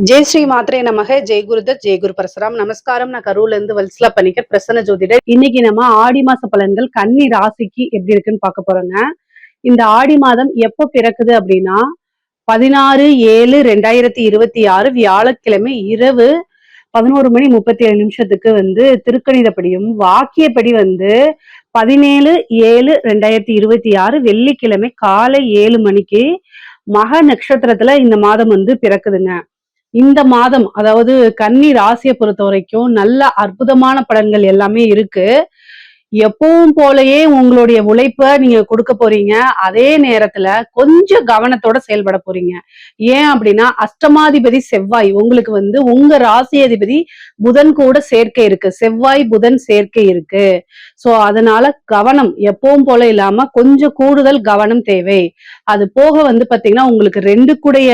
ஜெய் ஸ்ரீ மாத்ரே நமக. ஜெய் குருதத், ஜெய் குரு பரசுராம். நமஸ்காரம். நான் கரூர்ல இருந்து வல்சலா பணிக்கர், பிரசன்ன ஜோதிடர். இன்னைக்கு நம்ம ஆடி மாச பலன்கள் கன்னி ராசிக்கு எப்படி இருக்குன்னு பார்க்க போறோங்க. இந்த ஆடி மாதம் எப்போ பிறக்குது அப்படின்னா 16/7/2026 வியாழக்கிழமை இரவு 11:37 வந்து திருக்கணிதப்படியும், வாக்கியப்படி வந்து 17/7/2026 வெள்ளிக்கிழமை காலை 7 மணிக்கு மக நட்சத்திரத்துல இந்த மாதம் வந்து பிறக்குதுங்க. இந்த மாதம் அதாவது கன்னி ராசியை பொறுத்த வரைக்கும் நல்ல அற்புதமான பலன்கள் எல்லாமே இருக்கு. எப்பவும் போலயே உங்களுடைய உழைப்ப நீங்க கொடுக்க போறீங்க. அதே நேரத்துல கொஞ்சம் கவனத்தோட செயல்பட போறீங்க. ஏன் அப்படின்னா அஷ்டமாதிபதி செவ்வாய் உங்களுக்கு வந்து உங்க ராசி அதிபதி புதன் கூட சேர்க்கை இருக்கு. செவ்வாய் புதன் சேர்க்கை இருக்கு. சோ அதனால கவனம் எப்பவும் போல இல்லாம கொஞ்சம் கூடுதல் கவனம் தேவை. அது போக வந்து பாத்தீங்கன்னா உங்களுக்கு 2 கூடைய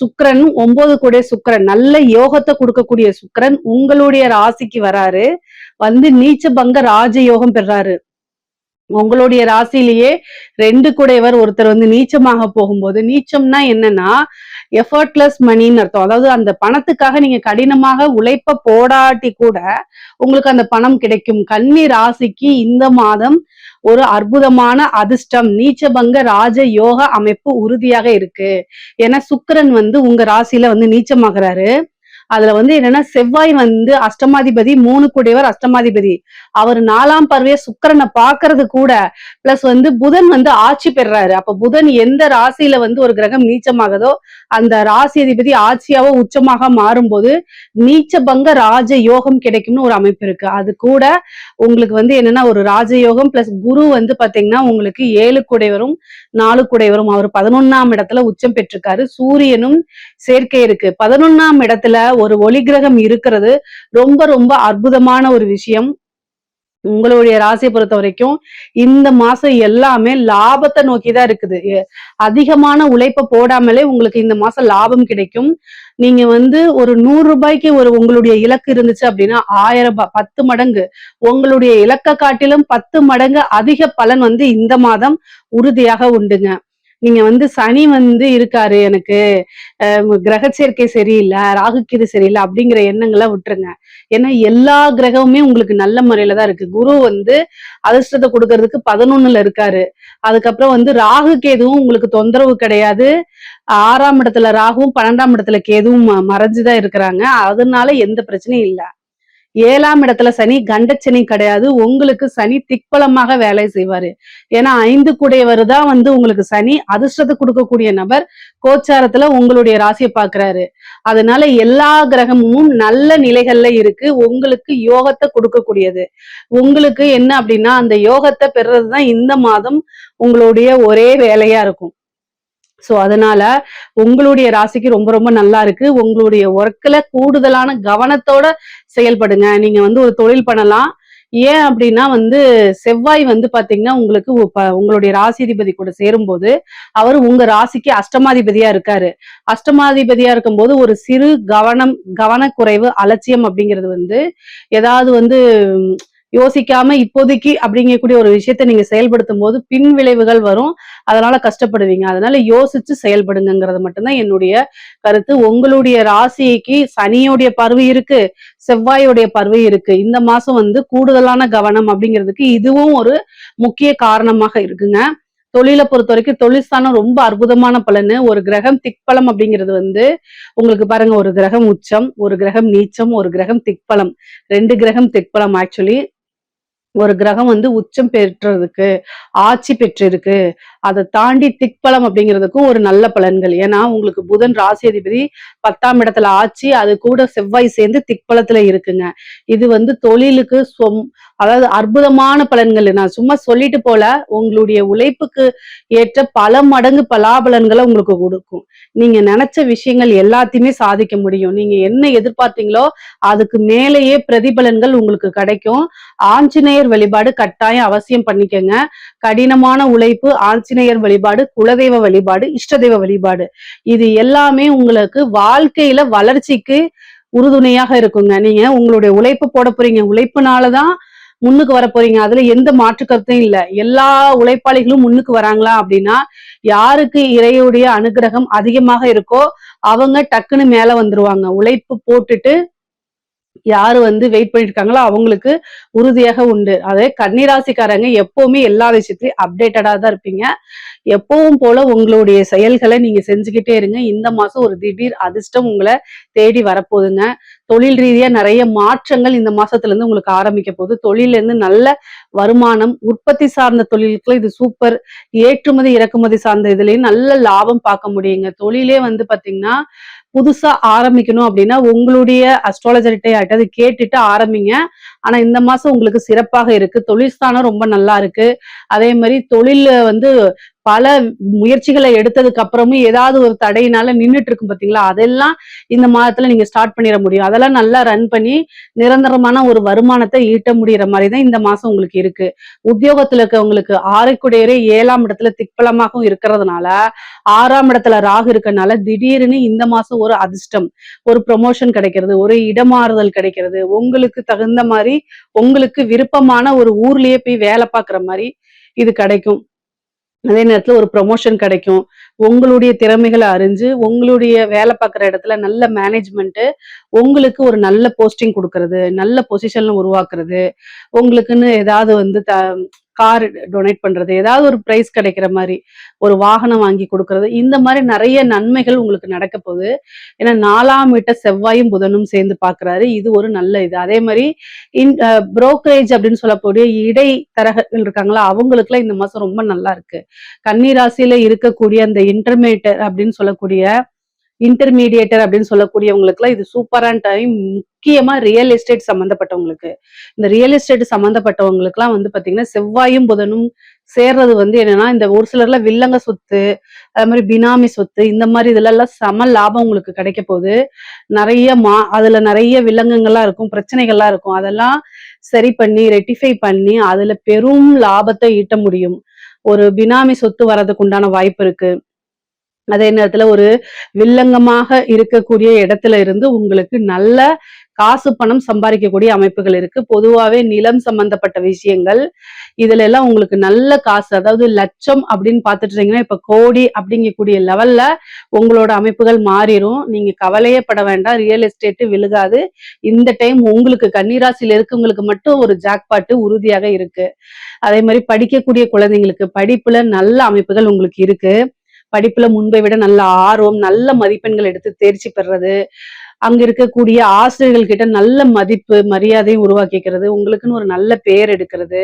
சுக்கிரன் 9 கூடைய சுக்கிரன் நல்ல யோகத்தை கொடுக்கக்கூடிய சுக்கிரன் உங்களுடைய ராசிக்கு வராரு. வந்து நீச்ச பங்க ராஜயோகம் பெறாரு. உங்களுடைய ராசியிலேயே 2 கூடையவர் ஒருத்தர் வந்து நீச்சமாக போகும்போது, நீச்சம்னா என்னன்னா எஃபர்ட்லெஸ் மணின்னு அர்த்தம். அதாவது அந்த பணத்துக்காக நீங்க கடினமாக உழைப்ப போடாட்டி கூட உங்களுக்கு அந்த பணம் கிடைக்கும். கன்னி ராசிக்கு இந்த மாதம் ஒரு அற்புதமான அதிர்ஷ்டம், நீச்சபங்க ராஜ யோக அமைப்பு உறுதியாக இருக்கு. ஏன்னா சுக்கிரன் வந்து உங்க ராசியில வந்து நீச்சமாகறாரு. அதுல வந்து என்னன்னா செவ்வாய் வந்து அஷ்டமாதிபதி 3 கூடியவர் அஷ்டமாதிபதி. அவர் 4ஆம் பார்வைய சுக்கிரனை பாக்குறது கூட. பிளஸ் வந்து புதன் வந்து ஆட்சி பெறாரு. அப்ப புதன் எந்த ராசியில வந்து ஒரு கிரகம் நீச்சமாகுதோ அந்த ராசி அதிபதி ஆட்சியாவோ உச்சமாக மாறும்போது நீச்ச பங்க ராஜ யோகம் கிடைக்கும்னு ஒரு அமைப்பு இருக்கு. அது கூட உங்களுக்கு வந்து என்னன்னா ஒரு ராஜயோகம் பிளஸ் குரு வந்து பாத்தீங்கன்னா உங்களுக்கு 7 கூடையவரும் 4 கூடையவரும். அவர் 11ஆம் இடத்துல உச்சம் பெற்றிருக்காரு. சூரியனும் சேர்க்கை இருக்கு. 11ஆம் இடத்துல ஒரு ஒளி கிரகம் இருக்கிறது ரொம்ப ரொம்ப அற்புதமான ஒரு விஷயம். உங்களுடைய ராசியை பொறுத்த வரைக்கும் இந்த மாசம் எல்லாமே லாபத்தை நோக்கிதான் இருக்குது. அதிகமான உழைப்ப போடாமலே உங்களுக்கு இந்த மாசம் லாபம் கிடைக்கும். நீங்க வந்து ஒரு 100 ரூபாய்க்கு ஒரு உங்களுடைய இலக்கு இருந்துச்சு அப்படின்னா 1000 ரூபாய் 10 மடங்கு உங்களுடைய இலக்க காட்டிலும் 10 மடங்கு அதிக பலன் வந்து இந்த மாதம் உறுதியாக உண்டுங்க. நீங்க வந்து சனி வந்து இருக்காரு, எனக்கு கிரக சேர்க்கை சரியில்லை, ராகுக்கு இது சரியில்லை அப்படிங்கிற எண்ணங்களை விட்டுருங்க. ஏன்னா எல்லா கிரகமுமே உங்களுக்கு நல்ல முறையில தான் இருக்கு. குரு வந்து அதிர்ஷ்டத்தை கொடுக்கறதுக்கு 11ல இருக்காரு. அதுக்கப்புறம் வந்து ராகு கேதுவும் உங்களுக்கு தொந்தரவு கிடையாது. 6ஆம் இடத்துல ராகுவும் 12ஆம் இடத்துல கேதுவும் மறைஞ்சுதான் இருக்கிறாங்க. அதனால எந்த பிரச்சனையும் இல்லை. 7ஆம் இடத்துல சனி கண்டச்சனி கிடையாது. உங்களுக்கு சனி திக்பலமாக வேலை செய்வாரு. ஏன்னா 5 கூடையவர் தான் வந்து உங்களுக்கு சனி அதிர்ஷ்டத்தை கொடுக்கக்கூடிய நபர் கோச்சாரத்துல உங்களுடைய ராசியை பாக்குறாரு. அதனால எல்லா கிரகமும் நல்ல நிலைகள்ல இருக்கு. உங்களுக்கு யோகத்தை கொடுக்கக்கூடியது. உங்களுக்கு என்ன அப்படின்னா அந்த யோகத்தை பெறதுதான் இந்த மாதம் உங்களுடைய ஒரே வேலையா இருக்கும். சோ அதனால உங்களுடைய ராசிக்கு ரொம்ப ரொம்ப நல்லா இருக்கு. உங்களுடைய ஒர்க்ல கூடுதலான கவனத்தோட செயல்படுங்க. நீங்க வந்து ஒரு தொழில் பண்ணலாம். ஏன் அப்படின்னா வந்து செவ்வாய் வந்து பாத்தீங்கன்னா உங்களுக்கு உங்களுடைய ராசிதிபதி கூட சேரும்போது அவர் உங்க ராசிக்கு அஷ்டமாதிபதியா இருக்காரு. அஷ்டமாதிபதியா இருக்கும்போது ஒரு சிறு கவனக்குறைவு அலட்சியம் அப்படிங்கிறது வந்து ஏதாவது வந்து யோசிக்காம இப்போதைக்கு அப்படிங்கக்கூடிய ஒரு விஷயத்த நீங்க செயல்படுத்தும் போது பின் விளைவுகள் வரும். அதனால கஷ்டப்படுவீங்க. அதனால யோசிச்சு செயல்படுங்கிறது மட்டும்தான் என்னுடைய கருத்து. உங்களுடைய ராசிக்கு சனியோடைய பார்வை இருக்கு, செவ்வாயோடைய பார்வை இருக்கு. இந்த மாசம் வந்து கூடுதலான கவனம் அப்படிங்கிறதுக்கு இதுவும் ஒரு முக்கிய காரணமாக இருக்குங்க. தொழிலை பொறுத்த வரைக்கும் தொழில்ஸ்தானம் ரொம்ப அற்புதமான பலனு. ஒரு கிரகம் திக்பலம் அப்படிங்கிறது வந்து உங்களுக்கு பாருங்க, ஒரு கிரகம் உச்சம், ஒரு கிரகம் நீச்சம், ஒரு கிரகம் திக்பலம், 2 கிரகம் திக்பலம். ஆக்சுவலி ஒரு கிரகம் வந்து உச்சம் பெற்றதுக்கு ஆட்சி பெற்றிருக்கு. அதை தாண்டி திக்பலம் அப்படிங்கிறதுக்கும் ஒரு நல்ல பலன்கள். ஏன்னா உங்களுக்கு புதன் ராசி அதிபதி 10ஆம் இடத்துல ஆட்சி, அது கூட செவ்வாய் சேர்ந்து திக்பலத்துல இருக்குங்க. இது வந்து தொழிலுக்கு அதாவது அற்புதமான பலன்கள். நான் சும்மா சொல்லிட்டு போல உங்களுடைய உழைப்புக்கு ஏற்ற பல மடங்கு பலாபலன்களை உங்களுக்கு கொடுக்கும். நீங்க நினைச்ச விஷயங்கள் எல்லாத்தையுமே சாதிக்க முடியும். நீங்க என்ன எதிர்பார்த்தீங்களோ அதுக்கு மேலேயே பிரதிபலன்கள் உங்களுக்கு கிடைக்கும். ஆஞ்சநேயர் வழிபாடு கட்டாயம் அவசியம் பண்ணிக்கங்க. கடினமான உழைப்பு, ஆஞ்சநேயர் வழிபாடு, குலதெய்வ வழிபாடு, இஷ்ட தெய்வ வழிபாடு, இது எல்லாமே உங்களுக்கு வாழ்க்கையில வளர்ச்சிக்கு உறுதுணையாக இருக்குங்க. நீங்க உங்களுடைய உழைப்பு போட போறீங்க. உழைப்புனாலதான் முன்னுக்கு வர போறீங்க. அதுல எந்த மாற்று கருத்தும் இல்ல. எல்லா உழைப்பாளிகளும் முன்னுக்கு வராங்களா அப்படின்னா, யாருக்கு இறைவனுடைய அனுக்கிரகம் அதிகமாக இருக்கோ அவங்க டக்குன்னு மேல வந்துருவாங்க. உழைப்பு போட்டுட்டு யாரு வெயிட் பண்ணிட்டு இருக்காங்களோ அவங்களுக்கு உறுதியாக உண்டு. அதே கன்னிராசிக்காரங்க எப்பவுமே எல்லா விஷயத்திலயும் அப்டேட்டடா தான் இருப்பீங்க. எப்பவும் போல உங்களுடைய செயல்களை நீங்க செஞ்சுக்கிட்டே இருங்க. இந்த மாசம் ஒரு திடீர் அதிர்ஷ்டம் உங்களை தேடி வரப்போகுதுங்க. தொழில் ரீதியா நிறைய மாற்றங்கள் இந்த மாசத்துல இருந்து உங்களுக்கு ஆரம்பிக்க போகுது. தொழில இருந்து நல்ல வருமானம், உற்பத்தி சார்ந்த தொழிலுக்குள்ள இது சூப்பர். ஏற்றுமதி இறக்குமதி சார்ந்த இதுலயும் நல்ல லாபம் பார்க்க முடியுங்க. தொழிலே பாத்தீங்கன்னா புதுசா ஆரம்பிக்கணும் அப்படின்னா உங்களுடைய அஸ்ட்ராலஜர்கிட்ட யார்கிட்டயாவது கேட்டுட்டு ஆரம்பிங்க. ஆனா இந்த மாசம் உங்களுக்கு சிறப்பாக இருக்கு. தொழில் ஸ்தானம் ரொம்ப நல்லா இருக்கு. அதே மாதிரி தொழில்ல பல முயற்சிகளை எடுத்ததுக்கு அப்புறமும் ஏதாவது ஒரு தடையினால நின்னுட்டு இருக்கும் பாத்தீங்களா, அதெல்லாம் இந்த மாதத்துல நீங்க ஸ்டார்ட் பண்ணிட முடியும். அதெல்லாம் நல்லா ரன் பண்ணி நிரந்தரமான ஒரு வருமானத்தை ஈட்ட முடியற மாதிரிதான் இந்த மாசம் உங்களுக்கு இருக்கு. உத்தியோகத்துல இருக்கவங்களுக்கு 6க்குடையரே 7ஆம் இடத்துல திக்பலமாகவும் இருக்கிறதுனால 6ஆம் இடத்துல ராகு இருக்கனால திடீர்னு இந்த மாசம் ஒரு அதிர்ஷ்டம், ஒரு ப்ரொமோஷன் கிடைக்கிறது, ஒரு இடமாறுதல் கிடைக்கிறது, உங்களுக்கு தகுந்த மாதிரி உங்களுக்கு விருப்பமான ஒரு ஊர்லயே போய் வேலை பார்க்குற மாதிரி இது கிடைக்கும். அதே நேரத்துல ஒரு ப்ரொமோஷன் கிடைக்கும். உங்களுடைய திறமைகளை அறிஞ்சு உங்களுடைய வேலை பார்க்குற இடத்துல நல்ல மேனேஜ்மெண்ட் உங்களுக்கு ஒரு நல்ல போஸ்டிங் கொடுக்கறது, நல்ல பொசிஷன்ல உருவாக்குறது, உங்களுக்குன்னு ஏதாவது கார் டொனேட் பண்றது, ஏதாவது ஒரு பிரைஸ் கிடைக்கிற மாதிரி ஒரு வாகனம் வாங்கி கொடுக்கறது, இந்த மாதிரி நிறைய நன்மைகள் உங்களுக்கு நடக்க போகுது. ஏன்னா 4ஆம் வீட்டை செவ்வாயும் புதனும் சேர்ந்து பாக்குறாரு. இது ஒரு நல்ல இது. அதே மாதிரி புரோக்கரேஜ் அப்படின்னு சொல்லக்கூடிய இடைத்தரகர்கள் இருக்காங்களா, அவங்களுக்குலாம் இந்த மாசம் ரொம்ப நல்லா இருக்கு. கன்னிராசியில இருக்கக்கூடிய அந்த இன்டர்மீடியேட்டர் அப்படின்னு சொல்லக்கூடியவங்களுக்குலாம் இது சூப்பரான டைம். முக்கியமா ரியல் எஸ்டேட் சம்பந்தப்பட்டவங்களுக்கு, இந்த ரியல் எஸ்டேட் சம்பந்தப்பட்டவங்களுக்குலாம் பாத்தீங்கன்னா செவ்வாயும் புதனும் சேர்றது என்னன்னா, இந்த ஒரு சிலர்ல வில்லங்க சொத்து, அது மாதிரி பினாமி சொத்து, இந்த மாதிரி இதுல எல்லாம் சம லாபம் உங்களுக்கு கிடைக்க போகுது. அதுல நிறைய வில்லங்கங்கள்லாம் இருக்கும், பிரச்சனைகள்லாம் இருக்கும். அதெல்லாம் சரி பண்ணி ரெட்டிஃபை பண்ணி அதுல பெரும் லாபத்தை ஈட்ட முடியும். ஒரு பினாமி சொத்து வர்றதுக்கு உண்டான வாய்ப்பு இருக்கு. அதே நேரத்துல ஒரு வில்லங்கமாக இருக்கக்கூடிய இடத்துல இருந்து உங்களுக்கு நல்ல காசு பணம் சம்பாதிக்கக்கூடிய அமைப்புகள் இருக்கு. பொதுவாவே நிலம் சம்பந்தப்பட்ட விஷயங்கள் இதுல எல்லாம் உங்களுக்கு நல்ல காசு, அதாவது லட்சம் அப்படின்னு பாத்துட்டு இருந்தீங்கன்னா இப்ப கோடி அப்படிங்கக்கூடிய லெவல்ல உங்களோட அமைப்புகள் மாறிடும். நீங்க கவலையே பட வேண்டாம். ரியல் எஸ்டேட் விழுகாது. இந்த டைம் உங்களுக்கு கன்னிராசியில இருக்கவங்களுக்கு மட்டும் ஒரு ஜாக்பாட்டு உறுதியாக இருக்கு. அதே மாதிரி படிக்கக்கூடிய குழந்தைங்களுக்கு படிப்புல நல்ல அமைப்புகள் உங்களுக்கு இருக்கு. படிப்புல முன்பை விட நல்ல ஆர்வம், நல்ல மதிப்பெண்கள் எடுத்து தேர்ச்சி பெறுறது, அங்க இருக்கக்கூடிய ஆசிரியர்கள் கிட்ட நல்ல மதிப்பு மரியாதையும் உருவாக்கிக்கிறது, உங்களுக்குன்னு ஒரு நல்ல பேர் எடுக்கிறது,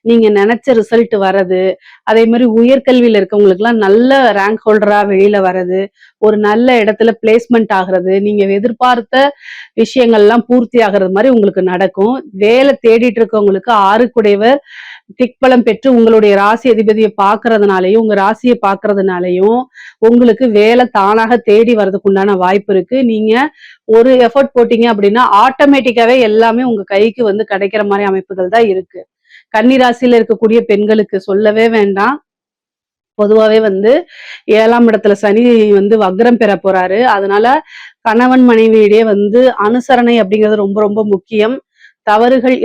நீங்க நினைச்ச ரிசல்ட் வர்றது, அதே மாதிரி உயர்கல்வியில இருக்கவங்களுக்கு எல்லாம் நல்ல ரேங்க் ஹோல்டரா வெளியில வர்றது, ஒரு நல்ல இடத்துல பிளேஸ்மெண்ட் ஆகுறது, நீங்க எதிர்பார்த்த விஷயங்கள்லாம் பூர்த்தி ஆகுறது மாதிரி உங்களுக்கு நடக்கும். வேலை தேடிட்டு இருக்கவங்களுக்கு 6க்குடையவர் திக்பலம் பெற்று உங்களுடைய ராசி அதிபதியை பாக்குறதுனாலையும் உங்க ராசியை பாக்குறதுனாலையும் உங்களுக்கு வேலை தானாக தேடி வர்றதுக்கு உண்டான வாய்ப்பு இருக்கு. நீங்க ஒரு எஃபர்ட் போட்டீங்க அப்படின்னா ஆட்டோமேட்டிக்காவே எல்லாமே உங்க கைக்கு கிடைக்கிற மாதிரி அமைப்புகள் தான் இருக்கு. கன்னிராசியில இருக்கக்கூடிய பெண்களுக்கு சொல்லவே வேண்டாம். பொதுவாவே 7ஆம் இடத்துல சனி வக்ரம் பெற போறாரு. அதனால கணவன் மனைவியிடையே அனுசரணை அப்படிங்கிறது ரொம்ப ரொம்ப முக்கியம். தவறுகள்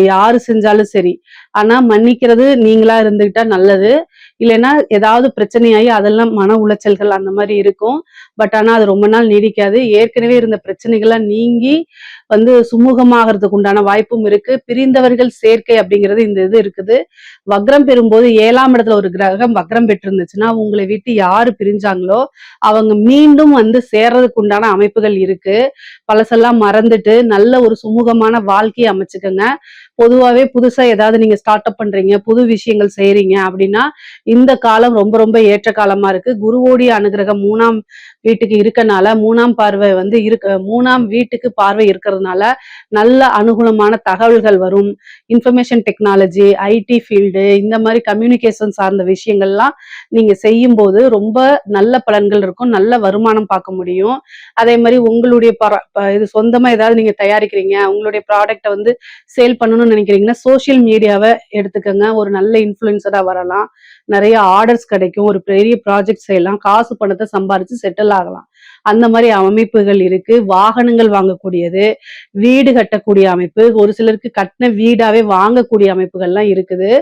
யாரு செஞ்சாலும் சரி, ஆனா மன்னிக்கிறது நீங்களா இருந்துகிட்டா நல்லது. இல்லைன்னா ஏதாவது பிரச்சனையாகி அதெல்லாம் மன உளைச்சல்கள் அந்த மாதிரி இருக்கும். பட் ஆனா அது ரொம்ப நாள் நீடிக்காது. ஏற்கனவே இருந்த பிரச்சனைகள்லாம் நீங்கி சுமூகமாகறதுக்கு உண்டான வாய்ப்பும் இருக்கு. பிரிந்தவர்கள் சேர்க்கை அப்படிங்கிறது இந்த இது இருக்குது. வக்ரம் பெறும்போது 7ஆம் இடத்துல ஒரு கிரகம் வக்ரம் பெற்றிருந்துச்சுன்னா உங்களை விட்டு யாரு பிரிஞ்சாங்களோ அவங்க மீண்டும் சேர்றதுக்கு உண்டான அமைப்புகள் இருக்கு. பழசெல்லாம் மறந்துட்டு நல்ல ஒரு சுமூகமான வாழ்க்கையை அமைச்சுக்கோங்க. பொதுவாவே புதுசா ஏதாவது நீங்க ஸ்டார்ட் அப் பண்றீங்க, புது விஷயங்கள் செய்றீங்க அப்படின்னா இந்த காலம் ரொம்ப ரொம்ப ஏற்ற காலமா இருக்கு. குருவோடைய அனுகிரகம் 3ஆம் வீட்டுக்கு இருக்கனால 3ஆம் பார்வை இருக்கு. 3ஆம் வீட்டுக்கு பார்வை இருக்கிறதுனால நல்ல அனுகூலமான தகவல்கள் வரும். இன்ஃபர்மேஷன் டெக்னாலஜி, ஐடி ஃபீல்டு, இந்த மாதிரி கம்யூனிகேஷன் சார்ந்த விஷயங்கள்லாம் நீங்க செய்யும் போது ரொம்ப நல்ல பலன்கள் இருக்கும். நல்ல வருமானம் பார்க்க முடியும். அதே மாதிரி உங்களுடைய இது சொந்தமா ஏதாவது நீங்க தயாரிக்கிறீங்க, உங்களுடைய ப்ராடக்டை சேல் பண்ணணும்னு நினைக்கிறீங்கன்னா சோசியல் மீடியாவை எடுத்துக்கோங்க. ஒரு நல்ல இன்ஃபுளுசரா வரலாம். நிறைய ஆர்டர்ஸ் கிடைக்கும், ஒரு பெரிய ப்ராஜெக்ட் செய்யலாம், காசு பணத்தை சம்பாரிச்சு செட்டில் ஆகலாம். அந்த மாதிரி அமைப்புகள் இருக்கு. வாகனங்கள் வாங்கக்கூடியது, வீடு கட்டக்கூடிய அமைப்பு, ஒரு சிலருக்கு கட்டின வீடாவே வாங்கக்கூடிய அமைப்புகள்லாம் இருக்குது.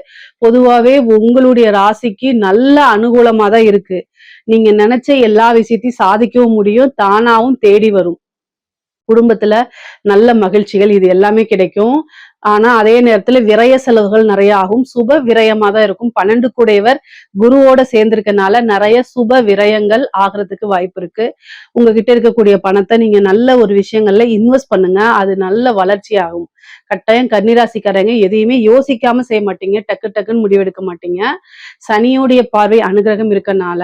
பொதுவாவே உங்களுடைய ராசிக்கு நல்ல அனுகூலமா தான் இருக்கு. நீங்க நினைச்ச எல்லா விஷயத்தையும் சாதிக்கவும் முடியும், தானாவும் தேடி வரும். குடும்பத்துல நல்ல மகிழ்ச்சிகள் இது எல்லாமே கிடைக்கும். ஆனா அதே நேரத்துல விரய செலவுகள் நிறைய ஆகும். சுப விரயமா தான் இருக்கும். 12 கூடையவர் குருவோட சேர்ந்திருக்கனால நிறைய சுப விரயங்கள் ஆகிறதுக்கு வாய்ப்பு இருக்கு. உங்ககிட்ட இருக்கக்கூடிய பணத்தை நீங்க நல்ல ஒரு விஷயங்கள்ல இன்வெஸ்ட் பண்ணுங்க. அது நல்ல வளர்ச்சி ஆகும். கட்டாயம் கன்னிராசிக்காரங்க எதையுமே யோசிக்காம செய்ய மாட்டீங்க, டக்கு டக்குன்னு முடிவெடுக்க மாட்டீங்க. சனியோடைய பார்வை அனுகிரகம் இருக்கனால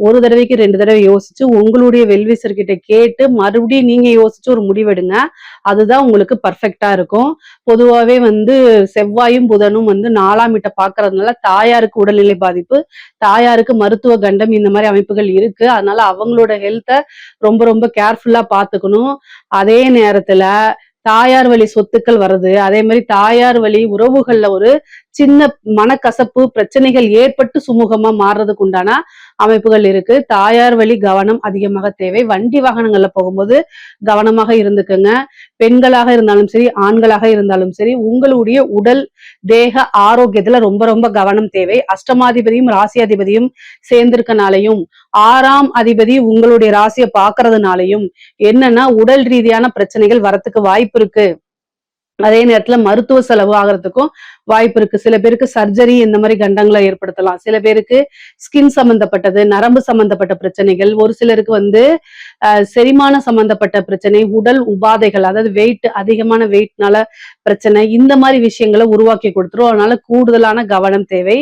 ஒரு தடவைக்கு 2 தடவை யோசிச்சு உங்களுடைய வெல்விசர் கிட்ட கேட்டு மறுபடியும் நீங்க யோசிச்சு ஒரு முடிவெடுங்க. அதுதான் உங்களுக்கு பர்ஃபெக்டா இருக்கும். பொதுவாவே செவ்வாயும் புதனும் 4ஆம் வீட்டை பாக்குறதுனால தாயாருக்கு உடல்நிலை பாதிப்பு, தாயாருக்கு மருத்துவ கண்டம் இந்த மாதிரி அமைப்புகள் இருக்கு. அதனால அவங்களோட ஹெல்த்தை ரொம்ப ரொம்ப கேர்ஃபுல்லா பாத்துக்கணும். அதே நேரத்துல தாயார் வழி சொத்துக்கள் வருது, அதே மாதிரி தாயார் வழி உறவுகள்ல ஒரு சின்ன மனக்கசப்பு பிரச்சனைகள் ஏற்பட்டு சுமூகமா மாறுறதுக்கு உண்டான அமைப்புகள் இருக்கு. தாயார் வழி கவனம் அதிகமாக தேவை. வண்டி வாகனங்கள்ல போகும்போது கவனமாக இருந்துக்குங்க. பெண்களாக இருந்தாலும் சரி, ஆண்களாக இருந்தாலும் சரி, உங்களுடைய உடல் தேக ஆரோக்கியத்துல ரொம்ப ரொம்ப கவனம் தேவை. அஷ்டமாதிபதியும் ராசியாதிபதியும் சேர்ந்திருக்கனாலையும் 6ஆம் அதிபதி உங்களுடைய ராசியை பாக்குறதுனாலையும் என்னன்னா உடல் ரீதியான பிரச்சனைகள் வரத்துக்கு வாய்ப்பு இருக்கு. அதே நேரத்துல மருத்துவ செலவு ஆகிறதுக்கும் வாய்ப்பு இருக்கு. சில பேருக்கு சர்ஜரி இந்த மாதிரி கண்டங்களை ஏற்படுத்தலாம். சில பேருக்கு ஸ்கின் சம்பந்தப்பட்டது, நரம்பு சம்பந்தப்பட்ட பிரச்சனைகள், ஒரு சிலருக்கு செரிமான சம்பந்தப்பட்ட பிரச்சனை, உடல் உபாதைகள், அதாவது அதிகமான வெயிட்னால பிரச்சனை, இந்த மாதிரி விஷயங்களை உருவாக்கி கொடுத்துரும். அதனால கூடுதலான கவனம் தேவை.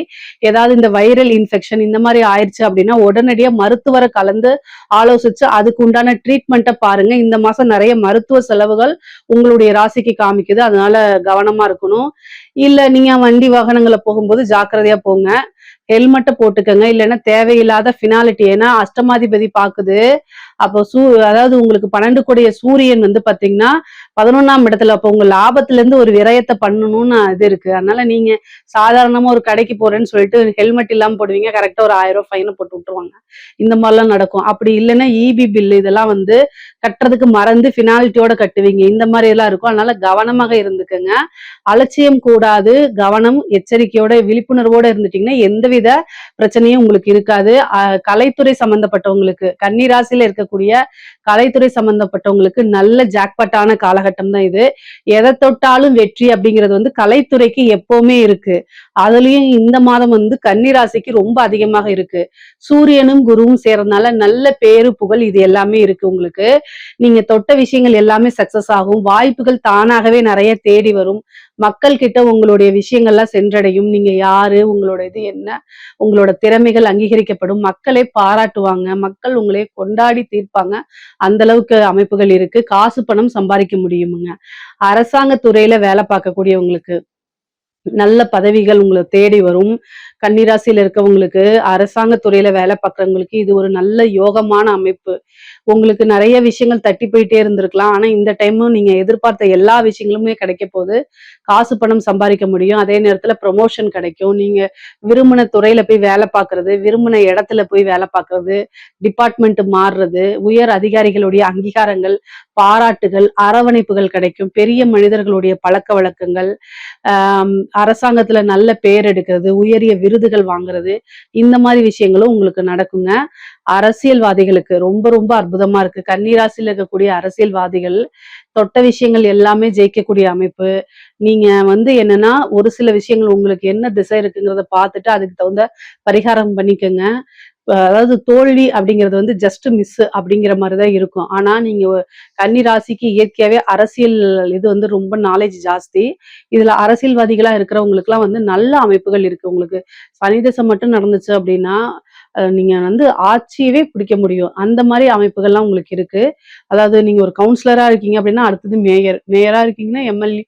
ஏதாவது இந்த வைரல் இன்ஃபெக்ஷன் இந்த மாதிரி ஆயிடுச்சு அப்படின்னா உடனடியா மருத்துவரை கலந்து ஆலோசிச்சு அதுக்கு உண்டான ட்ரீட்மெண்ட்டை பாருங்க. இந்த மாசம் நிறைய மருத்துவ செலவுகள் உங்களுடைய ராசிக்கு காமிக்குது. அதனால கவனமா இருக்கணும். இல்ல நீங்க வண்டி வாகனங்களை போகும்போது ஜாக்கிரதையா போங்க. ஹெல்மெட்டை போட்டுக்கங்க. இல்லைன்னா தேவையில்லாத பினாலிட்டி, ஏன்னா அஷ்டமாதிபதி பாக்குது. அப்போ அதாவது உங்களுக்கு 12 கூடிய சூரியன் பாத்தீங்கன்னா 11ஆம் இடத்துல, அப்போ உங்க லாபத்துல இருந்து ஒரு விரயத்தை பண்ணணும்னு இது இருக்கு. அதனால நீங்க சாதாரணமா ஒரு கடைக்கு போறேன்னு சொல்லிட்டு ஹெல்மெட் இல்லாம போடுவீங்க, கரெக்டா ஒரு 1000 ரூபாய் ஃபைனை போட்டு விட்டுருவாங்க. இந்த மாதிரிலாம் நடக்கும். அப்படி இல்லைன்னா இபி பில் இதெல்லாம் கட்டுறதுக்கு மறந்து பினாலிட்டியோட கட்டுவீங்க. இந்த மாதிரி எல்லாம் இருக்கும். அதனால கவனமாக இருந்துக்கங்க. அலட்சியம் கூடாது. கவனம், எச்சரிக்கையோட விழிப்புணர்வோட இருந்துட்டீங்கன்னா எந்தவித பிரச்சனையும் உங்களுக்கு இருக்காது. கலைத்துறை சம்பந்தப்பட்டவங்களுக்கு, கன்னிராசியில இருக்கக்கூடிய கலைத்துறை சம்பந்தப்பட்டவங்களுக்கு நல்ல ஜாக்பாட்டான காலகட்டம் தான் இது. எதை தொட்டாலும் வெற்றி அப்படிங்கிறது கலைத்துறைக்கு எப்பவுமே இருக்கு. அதுலயும் இந்த மாதம் கன்னிராசிக்கு ரொம்ப அதிகமாக இருக்கு. சூரியனும் குருவும் சேர்றதுனால நல்ல பேரு புகழ் இது எல்லாமே இருக்கு. உங்களுக்கு நீங்க தொட்ட விஷயங்கள் எல்லாமே சக்சஸ் ஆகும். வாய்ப்புகள் தானாகவே நிறைய தேடி வரும். மக்கள் கிட்ட உங்களுடைய விஷயங்கள்லாம் சென்றடையும். நீங்க யாரு, உங்களோட இது என்ன, உங்களோட திறமைகள் அங்கீகரிக்கப்படும். மக்களை பாராட்டுவாங்க, மக்கள் உங்களை கொண்டாடி தீர்ப்பாங்க. அந்த அளவுக்கு அமைப்புகள் இருக்கு. காசு பணம் சம்பாதிக்க முடியுமுங்க. அரசாங்க துறையில வேலை பார்க்கக்கூடியவங்களுக்கு நல்ல பதவிகள் உங்களை தேடி வரும். கன்னிராசியில இருக்கவங்களுக்கு, அரசாங்க துறையில வேலை பார்க்கறவங்களுக்கு இது ஒரு நல்ல யோகமான அமைப்பு. உங்களுக்கு நிறைய விஷயங்கள் தட்டி போயிட்டே இருந்திருக்கலாம். ஆனா இந்த டைமும் நீங்க எதிர்பார்த்த எல்லா விஷயங்களுமே கிடைக்க போகுது. காசு பணம் சம்பாதிக்க முடியும். அதே நேரத்துல ப்ரொமோஷன் கிடைக்கும். நீங்க விரும்பின துறையில போய் வேலை பார்க்கறது, விரும்பின இடத்துல போய் வேலை பார்க்கறது, டிபார்ட்மெண்ட் மாறுறது, உயர் அதிகாரிகளுடைய அங்கீகாரங்கள், பாராட்டுகள், அரவணைப்புகள் கிடைக்கும். பெரிய மனிதர்களுடைய பழக்க வழக்கங்கள், அரசாங்கத்துல நல்ல பேர் எடுக்கிறது, உயரிய விருதுகள் வாங்குறது, இந்த மாதிரி விஷயங்களும் உங்களுக்கு நடக்குங்க. அரசியல்வாதிகளுக்கு ரொம்ப ரொம்ப அற்புதமா இருக்கு. கன்னிராசியில இருக்கக்கூடிய அரசியல்வாதிகள் தொட்ட விஷயங்கள் எல்லாமே ஜெயிக்கக்கூடிய அமைப்பு. நீங்க என்னன்னா ஒரு சில விஷயங்கள் உங்களுக்கு என்ன திசை இருக்குங்கிறத பார்த்துட்டு அதுக்கு தகுந்த பரிகாரம் பண்ணிக்கங்க. அதாவது தோல்வி அப்படிங்கிறது ஜஸ்ட் மிஸ் அப்படிங்கிற மாதிரிதான் இருக்கும். ஆனா நீங்க கன்னி ராசிக்கு இயற்கையாவே அரசியல் இது ரொம்ப நாலேஜ் ஜாஸ்தி. இதுல அரசியல்வாதிகளா இருக்கிறவங்களுக்கு எல்லாம் நல்ல அமைப்புகள் இருக்கு. உங்களுக்கு சனி தசை மட்டும் நடந்துச்சு அப்படின்னா நீங்க ஆட்சியவே பிடிக்க முடியும். அந்த மாதிரி அமைப்புகள்லாம் உங்களுக்கு இருக்கு. அதாவது நீங்க ஒரு கவுன்சிலரா இருக்கீங்க அப்படின்னா அடுத்தது மேயரா இருக்கீங்கன்னா எம்எல்ஏ,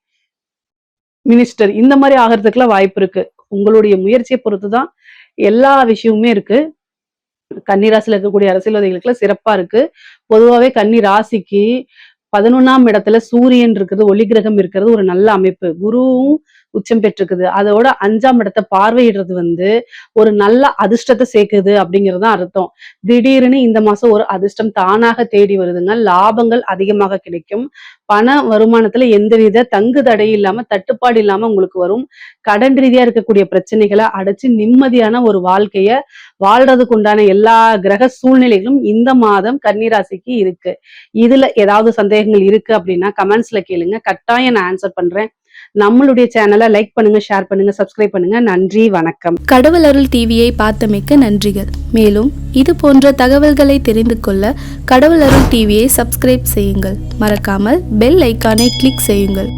மினிஸ்டர், இந்த மாதிரி ஆகிறதுக்குலாம் வாய்ப்பு இருக்கு. உங்களுடைய முயற்சியை பொறுத்துதான் எல்லா விஷயமுமே இருக்கு. கன்னிராசியில இருக்கக்கூடிய அரசியல்வாதிகளுக்கு சிறப்பா இருக்கு. பொதுவாவே கன்னி ராசிக்கு 11ஆம் இடத்துல சூரியன் இருக்கிறது, ஒளி கிரகம் இருக்கிறது ஒரு நல்ல அமைப்பு. குருவும் உச்சம் பெற்றிருக்குது. அதோட 5ஆம் இடத்தை பார்வையிடுறது வந்து ஒரு நல்ல அதிர்ஷ்டத்தை சேர்க்குது அப்படிங்கிறது அர்த்தம். திடீர்னு இந்த மாசம் ஒரு அதிர்ஷ்டம் தானாக தேடி வருதுங்க. லாபங்கள் அதிகமாக கிடைக்கும். பண வருமானத்துல எந்தவித தங்கு தடை இல்லாம, தட்டுப்பாடு இல்லாம உங்களுக்கு வரும். கடன் ரீதியா இருக்கக்கூடிய பிரச்சனைகளை அடைச்சு நிம்மதியான ஒரு வாழ்க்கைய வாழ்றதுக்கு உண்டான எல்லா கிரக சூழ்நிலைகளும் இந்த மாதம் கன்னிராசிக்கு இருக்கு. இதுல ஏதாவது சந்தேகங்கள் இருக்கு அப்படின்னா கமெண்ட்ஸ்ல கேளுங்க. கட்டாயம் நான் ஆன்சர் பண்றேன். நம்மளுடைய சேனலை லைக் பண்ணுங்க, ஷேர் பண்ணுங்க, சப்ஸ்கிரைப் பண்ணுங்க. நன்றி, வணக்கம். கடவுள் அருள் டிவியை பார்த்தமைக்க நன்றிகள். மேலும் இது போன்ற தகவல்களை தெரிந்து கொள்ள கடவுள் அருள் டிவியை சப்ஸ்கிரைப் செய்யுங்கள். மறக்காமல் பெல் ஐக்கானை கிளிக் செய்யுங்கள்.